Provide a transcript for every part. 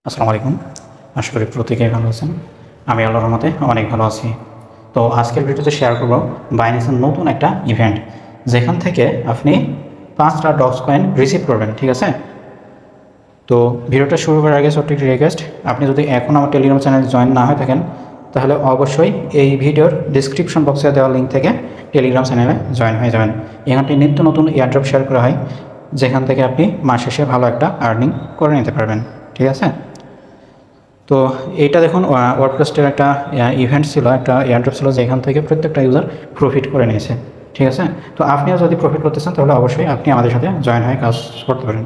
আসসালামু আলাইকুম। আশা করি প্রত্যেকেই ভালো আছেন। আমি আল্লাহর রহমতে অনেক ভালো আছি। তো আজকের ভিডিওতে শেয়ার করব বাইন্যান্সের নতুন একটা ইভেন্ট, যেখান থেকে আপনি 5টা ডক্স কয়েন রিসিভ করবেন। ঠিক আছে? তো ভিডিওটা শুরু করার আগে ছোট্ট একটি রিকোয়েস্ট, আপনি যদি এখন আমার টেলিগ্রাম চ্যানেলে জয়েন না হয়ে থাকেন, তাহলে অবশ্যই এই ভিডিওর ডিসক্রিপশন বক্সে দেওয়া লিঙ্ক থেকে টেলিগ্রাম চ্যানেলে জয়েন হয়ে যাবেন। এখানটি নিত্য নতুন এয়ারড্রপ শেয়ার করা হয়, যেখান থেকে আপনি মাস শেষে ভালো একটা আর্নিং করে নিতে পারবেন। ঠিক আছে? তো এইটা দেখুন ওয়ার্ডপ্রেসের একটা ইভেন্ট ছিল, একটা এয়ারড্রপ ছিল, যেখান থেকে প্রত্যেকটা ইউজার প্রফিট করে নিয়েছে। ঠিক আছে? তো আপনিও যদি প্রফিট করতে চান, তাহলে অবশ্যই আপনি আমাদের সাথে জয়েন হয়ে কাজ করতে পারেন।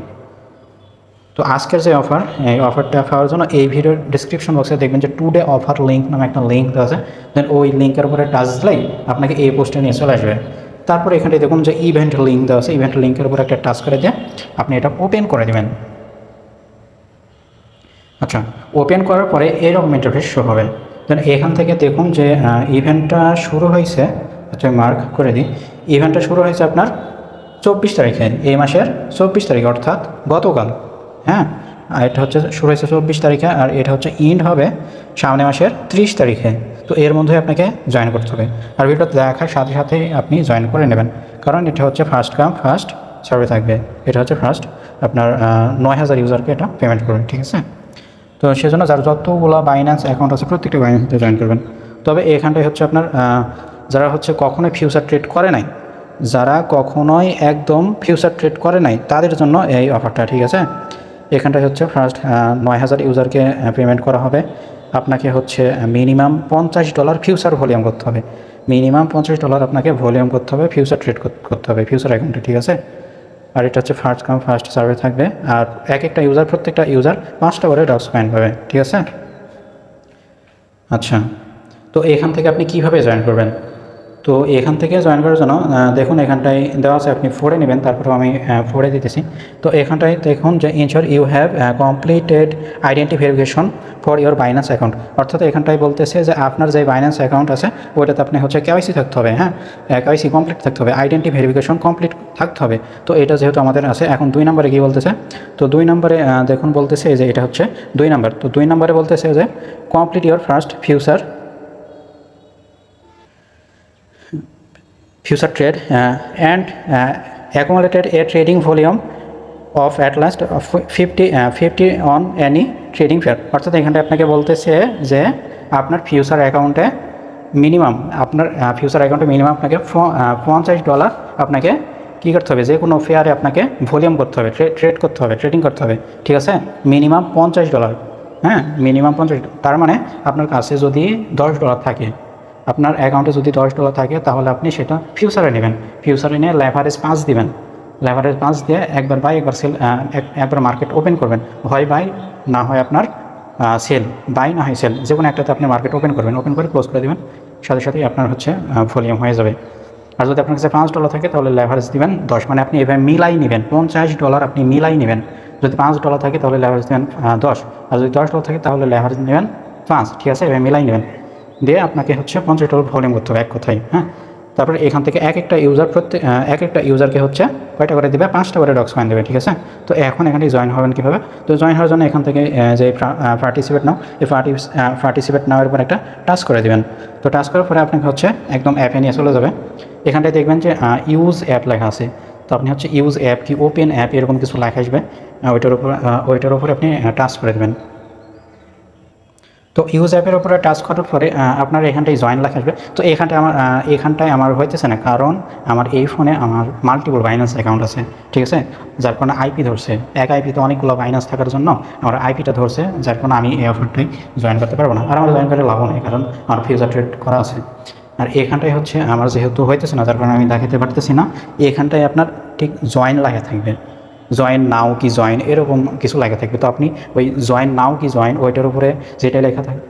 তো আজকের যে অফার, এই অফারটা পাওয়ার জন্য এই ভিডিওর ডিসক্রিপশন বক্সে দেখবেন যে টুডে অফার লিঙ্ক নামে একটা লিঙ্ক দেওয়া আছে। দেন ওই লিঙ্কের উপরে টাচ দিলেই আপনাকে এই পোস্টে নিয়ে চলে আসবে। তারপরে এখানে দেখুন যে ইভেন্ট লিঙ্ক দেওয়া আছে, ইভেন্ট লিঙ্কের উপরে একটা টাচ করে দিয়ে আপনি এটা ওপেন করে দেবেন। আচ্ছা, ওপেন করার পরে এরকম ইন্টারফেস শো হবে। দেন এখান থেকে দেখুন যে ইভেন্টটা শুরু হয়েছে, আচ্ছা মার্ক করে দিই, ইভেন্টটা শুরু হয়েছে আপনার 24 তারিখে, এই মাসের 24 তারিখে, অর্থাৎ গতকাল। হ্যাঁ, আর এটা হচ্ছে শুরু হয়েছে 24 তারিখে, আর এটা হচ্ছে ইন্ড হবে সামনে মাসের 30 তারিখে। তো এর মধ্যে আপনাকে জয়েন করতে হবে, আর ভিডিওটা দেখার সাথে সাথেই আপনি জয়েন করে নেবেন, কারণ এটা হচ্ছে ফার্স্ট কাম ফার্স্ট সার্ভে থাকবে। এটা হচ্ছে ফার্স্ট আপনার 9000 ইউজারকে এটা পেমেন্ট করবেন। ঠিক আছে? তো সেজন্য যার যতগুলো বাইন্যান্স অ্যাকাউন্ট আছে প্রত্যেকটা বাইন্যান্সে জয়েন করবেন। তবে এখানটায় হচ্ছে আপনার যারা হচ্ছে কখনোই ফিউচার ট্রেড করে নাই, যারা কখনোই একদম ফিউচার ট্রেড করে নাই, তাদের জন্য এই অফারটা। ঠিক আছে? এখানটায় হচ্ছে ফার্স্ট 9000 ইউজারকে পেমেন্ট করা হবে। আপনাকে হচ্ছে মিনিমাম $50 ফিউচার ভলিউম করতে হবে, মিনিমাম $50 আপনাকে ভলিউম করতে হবে, ফিউচার ট্রেড করতে হবে ফিউচার অ্যাকাউন্টে। ঠিক আছে? আর এটা হচ্ছে ফার্স্ট কাম ফার্স্ট সার্ভে থাকবে, আর এক একটা ইউজার, প্রত্যেকটা ইউজার 5টা করে ডক্স কয়েন পাবে। ঠিক আছে? আচ্ছা, তো এখান থেকে আপনি কিভাবে জয়েন করবেন? তো এখান থেকে জয়েন করার জন্য দেখুন এখানটায় দেওয়া আছে, আপনি ফোরে নেবেন, তারপরে আমি ফোরে দিতেছি। তো এখানটায় দেখুন যে ensure you have completed identity verification for your Binance account, অর্থাৎ এখানটায় বলতেছে যে আপনার যে বাইন্যান্স অ্যাকাউন্ট আছে ওইটাতে আপনি হচ্ছে কেওয়াইসি থাকতে হবে। হ্যাঁ, কেওয়াইসি কমপ্লিট থাকতে হবে, আইডেন্টি ভেরিফিকেশন কমপ্লিট থাকতে হবে। তো এটা যেহেতু আমাদের আছে, এখন 2 নম্বরে কী বলতেছে? তো 2 নম্বরে দেখুন বলতেছে যে এটা হচ্ছে 2 নম্বর। তো 2 নম্বরে বলতেছে যে complete your first future trade and accumulated a trading volume of at least 50 on any trading pair, অর্থাৎ এখানটা আপনাকে বলতেছে যে আপনার ফিউচার অ্যাকাউন্টে মিনিমাম, আপনার ফিউচার অ্যাকাউন্টে মিনিমাম আপনাকে $50 আপনাকে কী করতে হবে, যে কোনো ফেয়ারে আপনাকে ভলিউম করতে হবে, ট্রেড করতে হবে, ট্রেডিং করতে হবে। ঠিক আছে? মিনিমাম $50। হ্যাঁ, মিনিমাম 50। তার মানে আপনার কাছে যদি $10 থাকে, আপনার অ্যাকাউন্টে যদি $10 থাকে, তাহলে আপনি সেটা ফিউচারে নেবেন, ফিউচারে নিয়ে লেভারেজ 5 দিবেন, লেভারেজ 5 দিয়ে একবার বাই একবার সেল, একবার মার্কেট ওপেন করবেন, হয় বাই না হয় আপনার সেল, বাই না হয় সেল, যে কোনো একটাতে আপনি মার্কেট ওপেন করবেন, ওপেন করে ক্লোজ করে দেবেন, সাথে সাথেই আপনার হচ্ছে ভলিউম হয়ে যাবে। আর যদি আপনার কাছে $5 থাকে, তাহলে লেভারেজ দিবেন 10, মানে আপনি এভাবে মিলাই নেবেন, $50 আপনি মিলাই নেবেন। যদি $5 থাকে তাহলে লেভারেজ দেবেন 10, আর যদি $10 থাকে তাহলে লেভারেজ নেবেন 5। ঠিক আছে? এভাবে মিলাই নেবেন, দিয়ে আপনাকে হচ্ছে $50 ভলিউম করতে হবে এক কথায়। হ্যাঁ, তারপরে এখান থেকে এক একটা ইউজারকে হচ্ছে কয়টা করে দেবে? 5টা করে ডক্স কয়েন দেবে। ঠিক আছে? তো এখন এখানে জয়েন হবেন কীভাবে? তো জয়েন হওয়ার জন্য এখান থেকে যে পার্টিসিপেট নাও, এই পার্টিসিপেট নাও এর উপর একটা টাচ করে দেবেন। তো টাচ করার পরে আপনাকে হচ্ছে একদম অ্যাপে নিয়ে চলে যাবে। এখানটায় দেখবেন যে ইউজ অ্যাপ লেখা আছে, তো আপনি হচ্ছে ইউজ অ্যাপ কি ওপেন অ্যাপ এরকম কিছু লেখা আসবে, ওইটার উপরে আপনি টাচ করে দেবেন। তো ইউজ অ্যাপের উপরে টাচ করার পরে আপনার এখানটায় জয়েন লেখা আসবে। তো এখানটায় আমার হইতেছে না, কারণ আমার এই ফোনে আমার মাল্টিপল বাইন্যান্স অ্যাকাউন্ট আছে। ঠিক আছে? যার কারণে আইপি ধরছে, এক আইপিতে অনেকগুলো বাইন্যান্স থাকার জন্য আমার আইপিটা ধরছে, যার কারণে আমি এই অফারটাই জয়েন করতে পারবো না। আর আমার জয়েন করে লাভও নেই, কারণ আমার ফিউচার ট্রেড করা আছে। আর এখানটায় হচ্ছে আমার যেহেতু হইতেছে না, যার কারণে আমি দেখাতে পারতেছি না। এখানটায় আপনার ঠিক জয়েন লেখা থাকবে, জয়েন নাও কি জয়েন এরকম কিছু লেখা থাকবে। তো আপনি ওই জয়েন নাও কি জয়েন ওইটার উপরে যেটা লেখা থাকবে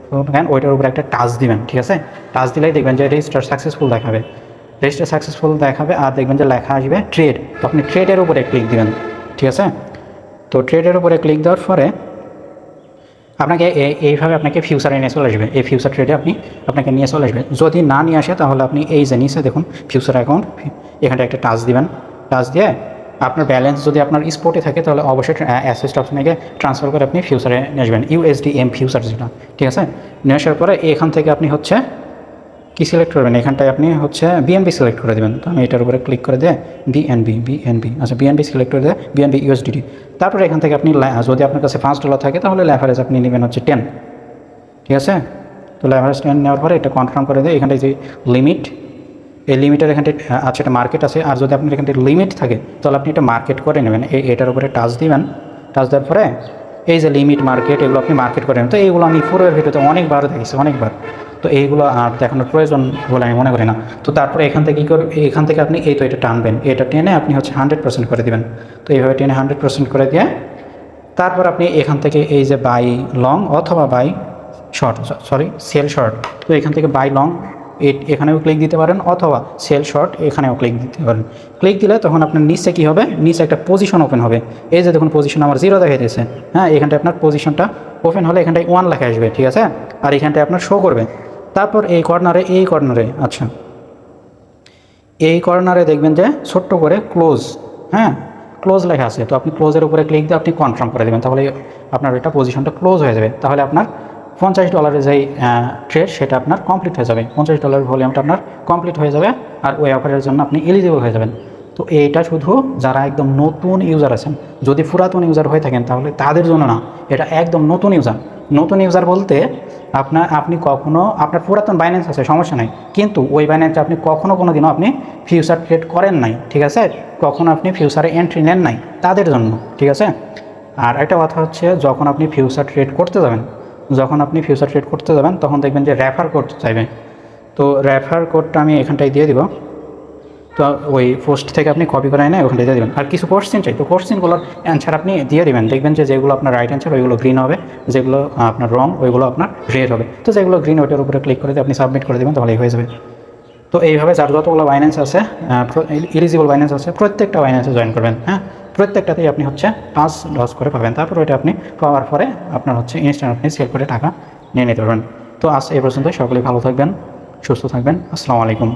ওইটার উপরে একটা টাচ দিবেন। ঠিক আছে? টাচ দিলেই দেখবেন যে রেজিস্টার সাকসেসফুল দেখাবে, রেজিস্টার সাকসেসফুল দেখাবে, আর দেখবেন যে লেখা আসবে ট্রেড। তো আপনি ট্রেডের উপরে ক্লিক দিবেন। ঠিক আছে? তো ট্রেডের উপরে ক্লিক দেওয়ার পরে আপনাকে এইভাবে আপনাকে ফিউচারে নিয়ে চলে আসবে, এই ফিউচার ট্রেডে আপনাকে নিয়ে চলে আসবে। যদি না নিয়ে আসে, তাহলে আপনি এই যে নিচে দেখুন ফিউচার অ্যাকাউন্ট, এখানটা একটা টাচ দিবেন, টাচ দিয়ে আপনার ব্যালেন্স যদি আপনার স্পটে থাকে তাহলে অবশ্যই অ্যাসেস্ট অপশনে গিয়ে ট্রান্সফার করে আপনি ফিউচারে নিয়ে আসবেন, USDM ফিউচার যেটা, ঠিক আছে। নিয়ে আসার পরে এখান থেকে আপনি হচ্ছে কি সিলেক্ট করবেন, এখানটায় আপনি হচ্ছে BNB সিলেক্ট করে দেবেন। তো আমি এটার উপরে ক্লিক করে দিয়ে BNB আচ্ছা BNB সিলেক্ট করে দিয়ে BNB USDT। তারপরে এখান থেকে আপনি যদি আপনার কাছে $5 থাকে তাহলে লেভারেজ আপনি নেবেন হচ্ছে 10, ঠিক আছে। তো লেভারেজ 10 নেওয়ার পরে এটা কনফার্ম করে দিয়ে এখানটায় যে লিমিট, এই লিমিটের এখানটায় আচ্ছা এটা মার্কেট আছে, আর যদি আপনার এখানটায় লিমিট থাকে তাহলে আপনি এটা মার্কেট করে নেবেন। এটার উপরে টাচ দিবেন, টাচ দেওয়ার পরে এই যে লিমিট মার্কেট এগুলো আপনি মার্কেট করে নেবেন। তো এইগুলো আমি পুরোর ভিডিওতে অনেকবার দেখেছি, অনেকবার, তো এইগুলো আর দেখানোর প্রয়োজন বলে আমি মনে করি না। তো তারপরে এখান থেকে কী করবেন, এখান থেকে আপনি এই তো এটা টানবেন, এটা টেনে আপনি হচ্ছে 100% করে দেবেন। তো এইভাবে টেনে 100% করে দিয়ে তারপর আপনি এখান থেকে এই যে বাই লং অথবা বাই শর্ট, সেল শর্ট, তো এখান থেকে বাই লং এখানেও ক্লিক দিতে পারেন অথবা সেল শর্ট এখানেও ক্লিক দিতে পারেন। ক্লিক দিলে তখন আপনার নিচে কী হবে, নিচে একটা পজিশন ওপেন হবে। এই যে দেখুন পজিশন আমার 0 দেখা দিয়েছে, হ্যাঁ, এখানটায় আপনার পজিশনটা ওপেন হলে এখানটায় 1 লেখা আসবে, ঠিক আছে। আর এখানটায় আপনার শো করবে। তারপর এই কর্নারে আচ্ছা এই কর্নারে দেখবেন যে ছোট্ট করে ক্লোজ, হ্যাঁ ক্লোজ লেখা আছে। তো আপনি ক্লোজের উপরে ক্লিক দিয়ে আপনি কনফার্ম করে দেবেন, তাহলে আপনার এটা পজিশনটা ক্লোজ হয়ে যাবে। তাহলে আপনার $50 যেই ট্রেড সেটা আপনার কমপ্লিট হয়ে যাবে, $50 ভলিউমটা আপনার কমপ্লিট হয়ে যাবে, আর ওই অফারের জন্য আপনি এলিজিবল হয়ে যাবেন। তো এইটা শুধু যারা একদম নতুন ইউজার আছেন, যদি পুরাতন ইউজার হয়ে থাকেন তাহলে তাদের জন্য না, এটা একদম নতুন ইউজার। নতুন ইউজার বলতে আপনি কখনও আপনার পুরাতন বাইন্যান্স আছে সমস্যা নাই, কিন্তু ওই বাইন্যান্সে আপনি কোনো দিনও আপনি ফিউচার ট্রেড করেন নাই, ঠিক আছে, কখনো আপনি ফিউচারে এন্ট্রি নেন নাই, তাদের জন্য, ঠিক আছে। আর একটা কথা হচ্ছে যখন আপনি ফিউচার ট্রেড করতে যাবেন তখন দেখবেন যে রেফার কোড চাইবে। তো রেফার কোডটা আমি এখানটায় দিয়ে দিব। তো ওই পোস্ট থেকে আপনি কপি করে এনে ওখানে দিয়ে দেবেন। আর কিছু কোশ্চেন চাই, তো কোশ্চেনগুলোর অ্যান্সার আপনি দিয়ে দেবেন। দেখবেন যে যেগুলো আপনার রাইট অ্যান্সার ওইগুলো গ্রিন হবে, যেগুলো আপনার রং ওইগুলো আপনার রেড হবে। তো যেগুলো গ্রিন ওইটার উপরে ক্লিক করে দিয়ে আপনি সাবমিট করে দেবেন, তাহলেই হয়ে যাবে। তো এইভাবে যার যতগুলো বাইন্যান্স আছে, এলিজিবল বাইন্যান্স আছে, প্রত্যেকটা বাইন্যান্সে জয়েন করবেন, হ্যাঁ, প্রত্যেকটাতেই আপনি হচ্ছে $5 করে পাবেন। তারপর ওইটা আপনি পাওয়ার পরে আপনার হচ্ছে ইনস্ট্যান্ট আপনি সেল করে টাকা নিয়ে নিতে পারবেন। তো আজ এই পর্যন্ত, সকলেই ভালো থাকবেন, সুস্থ থাকবেন, আসসালামু আলাইকুম।